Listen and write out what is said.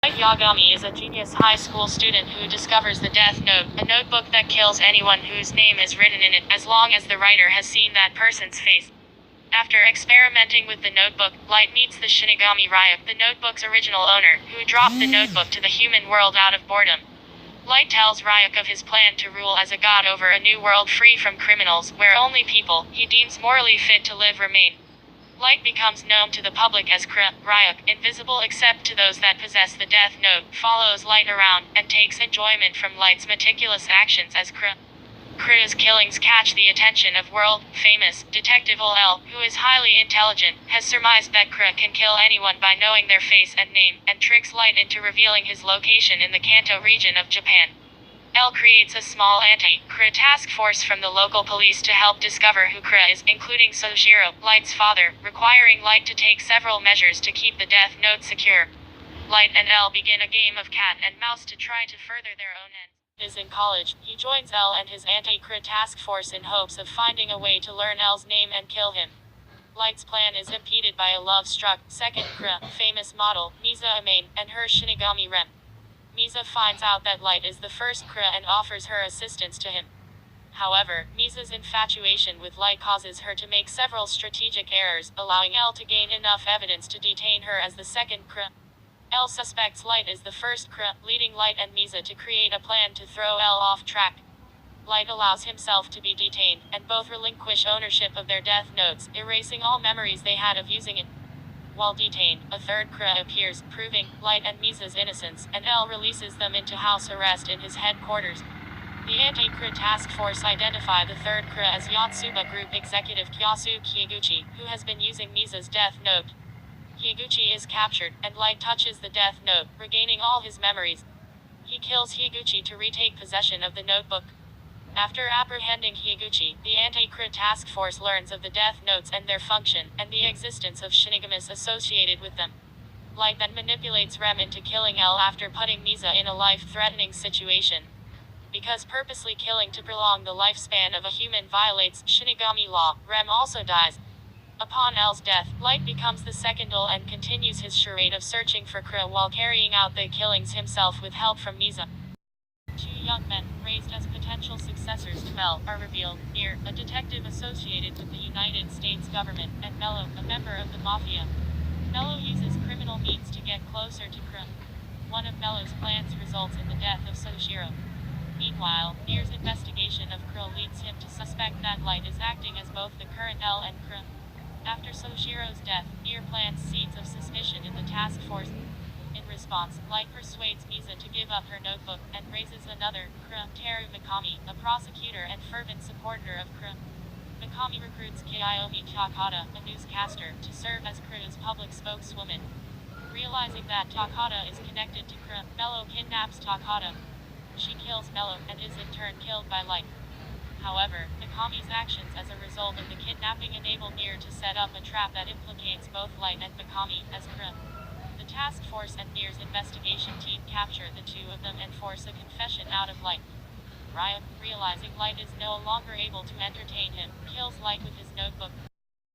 Light Yagami is a genius high school student who discovers the Death Note, a notebook that kills anyone whose name is written in it, as long as the writer has seen that person's face. After experimenting with the notebook, Light meets the Shinigami Ryuk, the notebook's original owner, who dropped the notebook to the human world out of boredom. Light tells Ryuk of his plan to rule as a god over a new world free from criminals, where only people he deems morally fit to live remain. Light becomes known to the public as Ryuk, invisible except to those that possess the Death Note, follows Light around, and takes enjoyment from Light's meticulous actions as Kr's killings catch the attention of world-famous Detective L, who is highly intelligent, has surmised that Kr can kill anyone by knowing their face and name, and tricks Light into revealing his location in the Kanto region of Japan. L creates a small anti-Kr task force from the local police to help discover who Kr is, including Sojiro, Light's father, requiring Light to take several measures to keep the Death Note secure. Light and L begin a game of cat and mouse to try to further their own ends. Is in college, he joins L and his anti-Kr task force in hopes of finding a way to learn L's name and kill him. Light's plan is impeded by a love-struck, second Kr, famous model, Misa Amane, and her Shinigami Rem. Misa finds out that Light is the first Kr and offers her assistance to him. However, Misa's infatuation with Light causes her to make several strategic errors, allowing L to gain enough evidence to detain her as the second Kr. L suspects Light is the first Kr, leading Light and Misa to create a plan to throw L off track. Light allows himself to be detained, and both relinquish ownership of their Death Notes, erasing all memories they had of using it. While detained, a third Kr appears, proving Light and Misa's innocence, and L releases them into house arrest in his headquarters. The anti-Kr task force identify the third Kr as Yotsuba Group executive Kyasu Kiguchi, who has been using Misa's Death Note. Higuchi is captured, and Light touches the Death Note, regaining all his memories. He kills Higuchi to retake possession of the notebook. After apprehending Higuchi, the anti-Kr task force learns of the Death Notes and their function, and the existence of Shinigamis associated with them. Light then manipulates Rem into killing L after putting Misa in a life-threatening situation. Because purposely killing to prolong the lifespan of a human violates Shinigami law, Rem also dies. Upon L's death, Light becomes the second L and continues his charade of searching for Kr while carrying out the killings himself with help from Misa. Two young men, raised as potential successors to L, are revealed. Near, a detective associated with the United States government, and Mello, a member of the Mafia. Mello uses criminal means to get closer to Kr. One of Mello's plans results in the death of Sojiro. Meanwhile, Near's investigation of Kr leads him to suspect that Light is acting as both the current L and Kr. After Sojiro's death, Near plants seeds of suspicion in the task force. In response, Light persuades Misa to give up her notebook, and raises another, Kr, Teru Mikami, a prosecutor and fervent supporter of Kr. Mikami recruits Kiyomi Takada, a newscaster, to serve as Kr's public spokeswoman. Realizing that Takada is connected to Kr, Mello kidnaps Takada. She kills Mello, and is in turn killed by Light. However, Mikami's actions as a result of the kidnapping enable Near to set up a trap that implicates both Light and Mikami as Kr. The task force and Near's investigation team capture the two of them and force a confession out of Light. Ryuk, realizing Light is no longer able to entertain him, kills Light with his notebook.